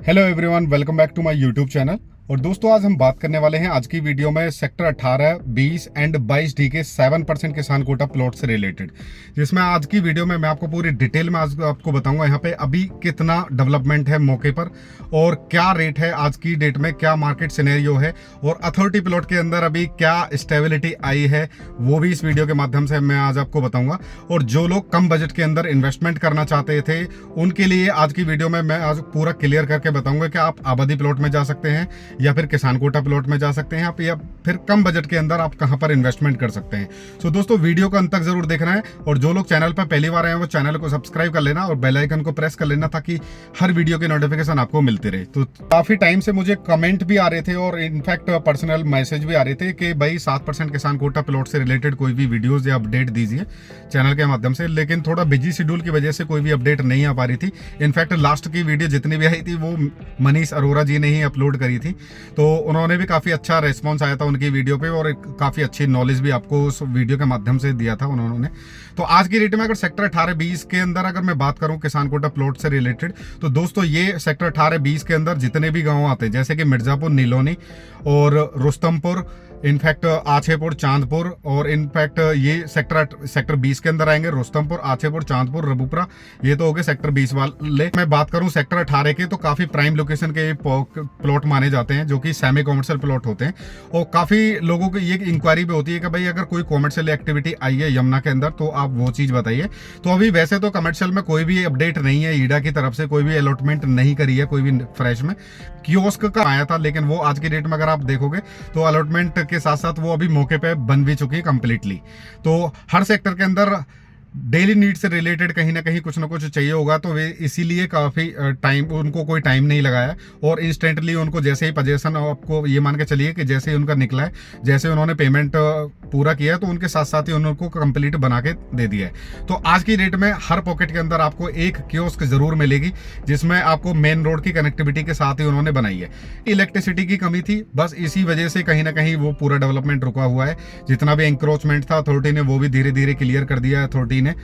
Hello everyone, welcome back to my YouTube channel. और दोस्तों, आज हम बात करने वाले हैं आज की वीडियो में सेक्टर 18, 20 एंड 22D के 7% किसान कोटा प्लॉट से रिलेटेड, जिसमें आज की वीडियो में मैं आपको पूरी डिटेल में आज आपको बताऊंगा यहाँ पे अभी कितना डेवलपमेंट है मौके पर और क्या रेट है आज की डेट में, क्या मार्केट सिनेरियो है और अथॉरिटी प्लॉट के अंदर अभी क्या स्टेबिलिटी आई है, वो भी इस वीडियो के माध्यम से मैं आज आपको बताऊंगा। और जो लोग कम बजट के अंदर इन्वेस्टमेंट करना चाहते थे उनके लिए आज की वीडियो में मैं आज पूरा क्लियर करके बताऊंगा कि आप आबादी प्लॉट में जा सकते हैं या फिर किसान कोटा प्लॉट में जा सकते हैं आप, या फिर कम बजट के अंदर आप कहां पर इन्वेस्टमेंट कर सकते हैं। सो दोस्तों, वीडियो को अंत तक जरूर देखना है और जो लोग चैनल पर पहली बार आए हैं वो चैनल को सब्सक्राइब कर लेना और बेल आइकन को प्रेस कर लेना ताकि हर वीडियो की नोटिफिकेशन आपको मिलती रहे। तो काफी टाइम से मुझे कमेंट भी आ रहे थे और इनफैक्ट पर्सनल मैसेज भी आ रहे थे कि भाई 7% किसान कोटा प्लॉट से रिलेटेड कोई भी वीडियोज या अपडेट दीजिए चैनल के माध्यम से, लेकिन थोड़ा बिजी शेड्यूल की वजह से कोई भी अपडेट नहीं आ पा रही थी। इनफैक्ट लास्ट की वीडियो जितनी भी आई थी वो मनीष अरोरा जी ने ही अपलोड करी थी, तो उन्होंने भी काफी अच्छा रेस्पॉन्स आया था उनकी वीडियो पे और काफी अच्छी नॉलेज भी आपको उस वीडियो के माध्यम से दिया था उन्होंने। तो आज की डेट में अगर सेक्टर 18-20 के अंदर अगर मैं बात करूं किसान कोटा प्लॉट से रिलेटेड, तो दोस्तों ये सेक्टर 18-20 के अंदर जितने भी गांव आते हैं जैसे कि मिर्जापुर, नीलोनी और रुस्तमपुर, इनफैक्ट आछेपुर, चांदपुर, और इनफैक्ट ये सेक्टर 20 के अंदर आएंगे रुस्तमपुर, आछेपुर, चांदपुर, रबुपुरा, ये तो हो गए सेक्टर 20 वाले। मैं बात करूं सेक्टर 18 के, तो काफी प्राइम लोकेशन के प्लॉट माने जाते हैं जो कि सेमी कॉमर्शियल प्लॉट होते हैं। और काफी लोगों की ये इंक्वायरी भी होती है कि भाई अगर कोई कॉमर्शियल एक्टिविटी आई है यमुना के अंदर तो आप वो चीज बताइए। तो अभी वैसे तो कमर्शियल में कोई भी अपडेट नहीं है, ईडा की तरफ से कोई भी अलॉटमेंट नहीं करी है कोई भी फ्रेश में। कियोस्क का आया था, लेकिन वो आज की डेट में अगर आप देखोगे तो अलॉटमेंट के साथ साथ वो अभी मौके पे बन भी चुकी है कंप्लीटली। तो हर सेक्टर के अंदर डेली नीड से रिलेटेड कहीं ना कहीं कुछ ना कुछ चाहिए होगा, तो वे इसीलिए काफ़ी टाइम, उनको कोई टाइम नहीं लगाया और इंस्टेंटली उनको जैसे ही पोजीशन, आपको ये मान के चलिए कि जैसे ही उनका निकला है, जैसे उन्होंने पेमेंट पूरा किया है तो उनके साथ साथ ही उनको कंप्लीट बना के दे दिया है। तो आज की डेट में हर पॉकेट के अंदर आपको एक कियोस्क जरूर मिलेगी जिसमें आपको मेन रोड की कनेक्टिविटी के साथ ही उन्होंने बनाई है। इलेक्ट्रिसिटी की कमी थी, बस इसी वजह से कहीं ना कहीं वो पूरा डेवलपमेंट रुका हुआ है। जितना भी इंक्रोचमेंट था अथॉरिटी ने वो भी धीरे धीरे क्लियर कर दिया है अथॉरिटी ने,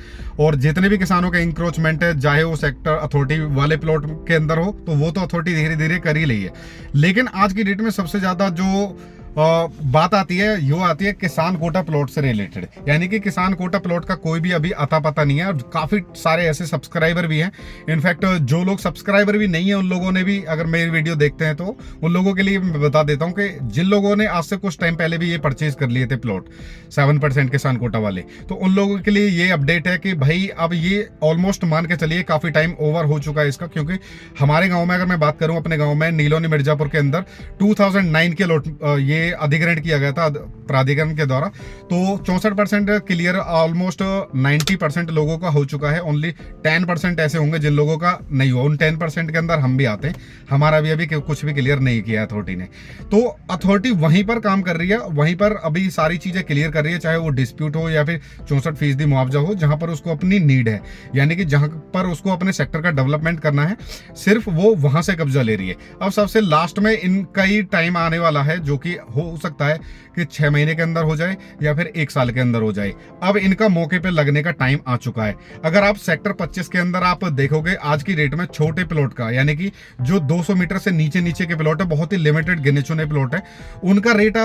और जितने भी किसानों का इंक्रोचमेंट है चाहे वो सेक्टर अथॉरिटी वाले प्लॉट के अंदर हो तो वो तो अथॉरिटी धीरे धीरे कर ही रही है। लेकिन आज की डेट में सबसे ज्यादा जो बात आती है यो आती है किसान कोटा प्लॉट से रिलेटेड, यानी कि किसान कोटा प्लॉट का कोई भी अभी अता पता नहीं है और काफी सारे ऐसे सब्सक्राइबर भी हैं। इनफैक्ट जो लोग सब्सक्राइबर भी नहीं है उन लोगों ने भी अगर मेरी वीडियो देखते हैं तो उन लोगों के लिए मैं बता देता हूं कि जिन लोगों ने आज से कुछ टाइम पहले भी ये परचेज कर लिए थे प्लॉट 7% किसान कोटा वाले, तो उन लोगों के लिए ये अपडेट है कि भाई अब ये ऑलमोस्ट मान के चलिए काफी टाइम ओवर हो चुका है इसका। क्योंकि हमारे गाँव में अगर मैं बात करूं, अपने गाँव में नीलोनी मिर्जापुर के अंदर 2009 के लॉट ये अधिग्रहण किया गया था प्राधिकरण के द्वारा, तो 64% क्लियर ऑलमोस्ट 90% लोगों का हो चुका है। ओनली 10% ऐसे होंगे जिन लोगों का नहीं हुआ। उन 10% के अंदर हम भी आते हैं, हमारा भी अभी कुछ भी क्लियर नहीं किया अथॉरिटी ने। तो अथॉरिटी वहीं पर काम कर रही है, वहीं पर अभी सारी चीजें क्लियर कर रही है, चाहे वो डिस्प्यूट हो या फिर 64% मुआवजा हो, जहां पर उसको अपनी नीड है, यानी कि जहां पर उसको अपने सेक्टर का डेवलपमेंट करना है, सिर्फ वो वहां से कब्जा ले रही है। अब सबसे लास्ट में इनका ही टाइम आने वाला है जो कि हो सकता है कि 6 महीने के अंदर हो जाए या फिर 1 साल के अंदर हो जाए। अब इनका मौके पे लगने का टाइम आ चुका है। अगर आप सेक्टर 25 के अंदर आप देखोगे आज की डेट में छोटे प्लॉट का, यानी कि जो 200 मीटर से नीचे नीचे के प्लॉट है, बहुत ही लिमिटेड गिने चुने प्लॉट है, उनका रेट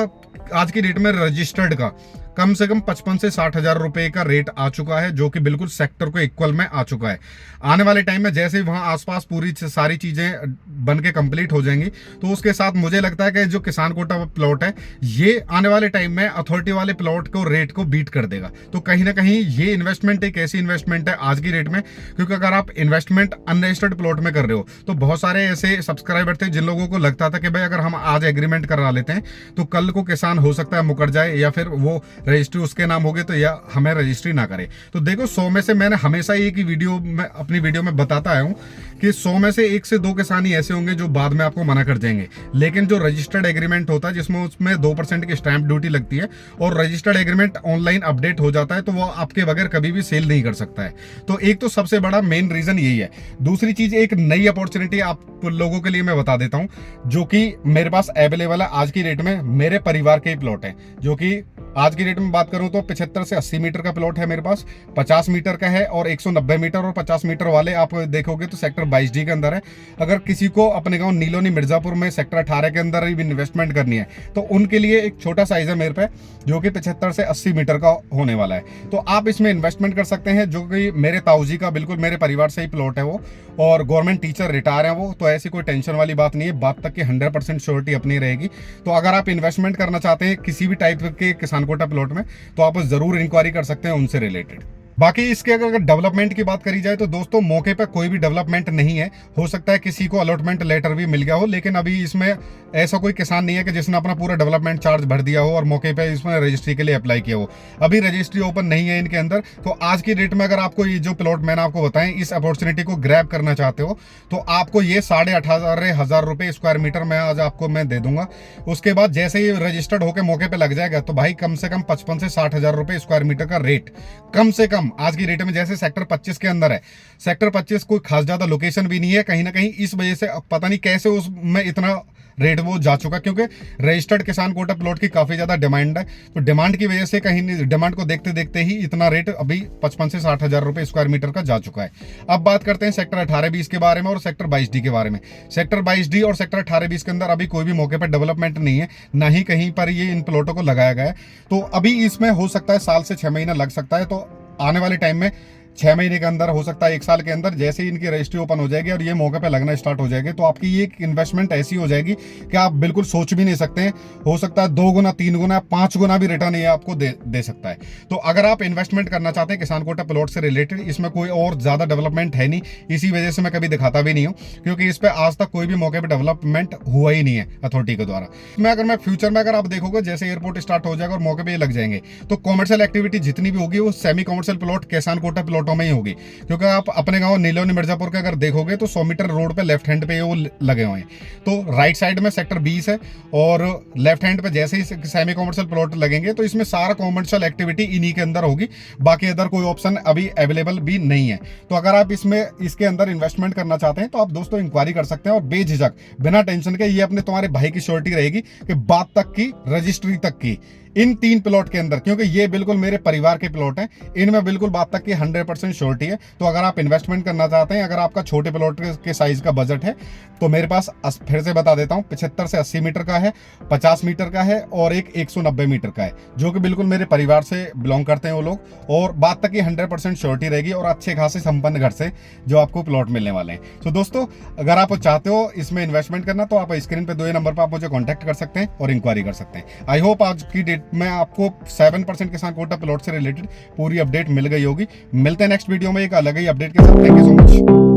आज की डेट में रजिस्टर्ड का कम से कम 55 से 60 हजार रुपए का रेट आ चुका है, जो कि बिल्कुल सेक्टर को इक्वल में आ चुका है। आने वाले टाइम में जैसे ही वहां आसपास पूरी सारी चीजें बन के कंप्लीट हो जाएंगी तो उसके साथ मुझे लगता है कि जो किसान कोटा प्लॉट है ये आने वाले टाइम में अथॉरिटी वाले प्लॉट को रेट को बीट कर देगा। तो कहीं ना कहीं ये इन्वेस्टमेंट एक ऐसी इन्वेस्टमेंट है आज की रेट में, क्योंकि अगर आप इन्वेस्टमेंट अनरजिस्टर्ड प्लॉट में कर रहे हो तो बहुत सारे ऐसे सब्सक्राइबर थे जिन लोगों को लगता था कि भाई अगर हम आज एग्रीमेंट करा लेते हैं तो कल को किसान हो सकता है मुकर जाए या फिर वो रजिस्ट्री उसके नाम होगी तो या हमें रजिस्ट्री ना करे। तो देखो 100 में से मैंने हमेशा एक ही वीडियो में अपनी वीडियो में बताता आया हूं कि 100 में से 1 से 2 किसान ही ऐसे होंगे जो बाद में आपको मना कर जाएंगे। लेकिन जो रजिस्टर्ड एग्रीमेंट होता है जिसमें उसमें 2% की स्टैंप ड्यूटी लगती है और रजिस्टर्ड एग्रीमेंट ऑनलाइन अपडेट हो जाता है तो वो आपके बगैर कभी भी सेल नहीं कर सकता है। तो एक तो सबसे बड़ा मेन रीजन यही है। दूसरी चीज, एक नई अपॉर्चुनिटी आप लोगों के लिए मैं बता देता हूं जो कि मेरे पास अवेलेबल है आज की डेट में। मेरे परिवार के ही प्लॉट है जो कि आज की डेट में बात करूं तो 75 से 80 मीटर का प्लॉट है मेरे पास, 50 मीटर का है और 190 मीटर और 50 मीटर वाले आप देखोगे तो सेक्टर सेक्टर 22D के अंदर है। अगर किसी को अपने गांव नीलोनी मिर्जापुर में सेक्टर 18 के अंदर भी इन्वेस्टमेंट करनी है तो उनके लिए एक छोटा साइज है मेरे पे, जो कि 75 से 80 मीटर का होने वाला है। तो आप इसमें इन्वेस्टमेंट कर सकते हैं, जो कि मेरे ताऊजी का बिल्कुल मेरे परिवार से ही प्लॉट है वो, और गवर्नमेंट टीचर रिटायर है वो, तो ऐसी कोई टेंशन वाली बात नहीं है। बात तक की 100% श्योरिटी अपनी रहेगी। तो अगर आप इन्वेस्टमेंट करना चाहते हैं किसी भी टाइप के किसान कोटा प्लॉट में तो आप जरूर इंक्वायरी कर सकते हैं उनसे रिलेटेड। बाकी इसके अगर डेवलपमेंट की बात करी जाए तो दोस्तों मौके पे कोई भी डेवलपमेंट नहीं है। हो सकता है किसी को अलॉटमेंट लेटर भी मिल गया हो, लेकिन अभी इसमें ऐसा कोई किसान नहीं है कि जिसने अपना पूरा डेवलपमेंट चार्ज भर दिया हो और मौके पे इसमें रजिस्ट्री के लिए अप्लाई किया हो। अभी रजिस्ट्री ओपन नहीं है इनके अंदर। तो आज की डेट में अगर आपको ये जो प्लॉट मैंने आपको बताएं इस अपॉर्चुनिटी को ग्रैब करना चाहते हो तो आपको ये 18,500 रुपये स्क्वायर मीटर में आज आपको मैं दे दूंगा। उसके बाद जैसे ही रजिस्टर्ड होकर मौके पर लग जाएगा तो भाई कम से कम 55 से 60,000 रुपये स्क्वायर मीटर का रेट, कम से कम आज की रेट में। जैसे सेक्टर 25 के अंदर है, सेक्टर 25 कोई खास ज्यादा लोकेशन भी नहीं है कहीं ना कहीं, इस वजह से पता नहीं कैसे उसमें इतना रेट वो जा चुका, क्योंकि रजिस्टर्ड किसान कोटा प्लॉट की काफी ज्यादा डिमांड है। तो डिमांड की वजह से कहीं डिमांड को देखते देखते ही इतना रेट अभी 55 से 60,000 रुपए स्क्वायर मीटर का जा चुका है। अब बात करते हैं सेक्टर 18-20 के बारे में और सेक्टर 22D के बारे में। सेक्टर 22D और सेक्टर 18-20 के अंदर अभी कोई भी मौके पर डेवलपमेंट नहीं है, ना ही कहीं पर ये इन प्लॉटों को लगाया गया है। तो अभी इसमें हो सकता है साल से 6 महीना लग सकता है। तो आने वाले टाइम में 6 महीने के अंदर, हो सकता है 1 साल के अंदर, जैसे ही इनकी रजिस्ट्री ओपन हो जाएगी और ये मौके पे लगना स्टार्ट हो जाएगी तो आपकी ये इन्वेस्टमेंट ऐसी हो जाएगी कि आप बिल्कुल सोच भी नहीं सकते हैं। हो सकता है 2 गुना, 3 गुना, 5 गुना भी रिटर्न ये आपको दे सकता है। तो अगर आप इन्वेस्टमेंट करना चाहते हैं किसान कोटा प्लॉट से रिलेटेड, इसमें कोई और ज्यादा डेवलपमेंट है नहीं, इसी वजह से मैं कभी दिखाता भी नहीं हूँ, क्योंकि इस पर आज तक कोई भी मौके पर डेवलपमेंट हुआ ही नहीं है अथॉरिटी के द्वारा। मैं फ्यूचर में अगर आप देखोगे जैसे एयरपोर्ट स्टार्ट हो जाएगा और मौके पर ये लग जाएंगे तो कॉमर्शियल एक्टिविटी जितनी भी होगी वो सेमी कॉमर्शियल प्लॉट किसान कोटा प्लॉटों में ही होगी। क्योंकि आप अपने गांव नीलोनी मिर्जापुर के अगर देखोगे तो 100 मीटर रोड पे लेफ्ट हैंड पे वो लगे हुए हैं। तो राइट साइड में सेक्टर 20 है और लेफ्ट हैंड पे जैसे ही सेमी कॉमर्शियल प्लॉट लगेंगे तो इसमें सारा कॉमर्शियल एक्टिविटी इन्हीं के अंदर होगी, बाकी अदर कोई ऑप्शन अभी अवेलेबल भी नहीं है। तो अगर आप इसके अंदर इन्वेस्टमेंट करना चाहते हैं तो आप दोस्तों इंक्वायरी कर सकते हैं और बेझिझक बिना टेंशन के, ये अपने तुम्हारे भाई की श्योरिटी रहेगी कि बात तक की, रजिस्ट्री तक की, इन 3 प्लॉट के अंदर, क्योंकि ये बिल्कुल मेरे परिवार के प्लॉट हैं, इनमें बिल्कुल बात तक की 100% श्योरिटी है। तो अगर आप इन्वेस्टमेंट करना चाहते हैं, अगर आपका छोटे प्लॉट के साइज का बजट है तो मेरे पास फिर से बता देता हूं 75 से 80 मीटर का है, 50 मीटर का है और एक 190 मीटर का है, जो कि बिल्कुल मेरे परिवार से बिलोंग करते हैं वो लोग, और बात तक की 100% श्योरिटी रहेगी और अच्छे खासे संपन्न घर से जो आपको प्लॉट मिलने वाले हैं। तो दोस्तों अगर आप चाहते हो इसमें इन्वेस्टमेंट करना तो आप स्क्रीन पे 2 नंबर पर आप मुझे कॉन्टैक्ट कर सकते हैं और इंक्वायरी कर सकते हैं। आई होप आज की डेट में आपको 7% किसान कोटा प्लॉट से रिलेटेड पूरी अपडेट मिल गई होगी। मिलते हैं नेक्स्ट वीडियो में एक अलग ही अपडेट के साथ। Thank you so much.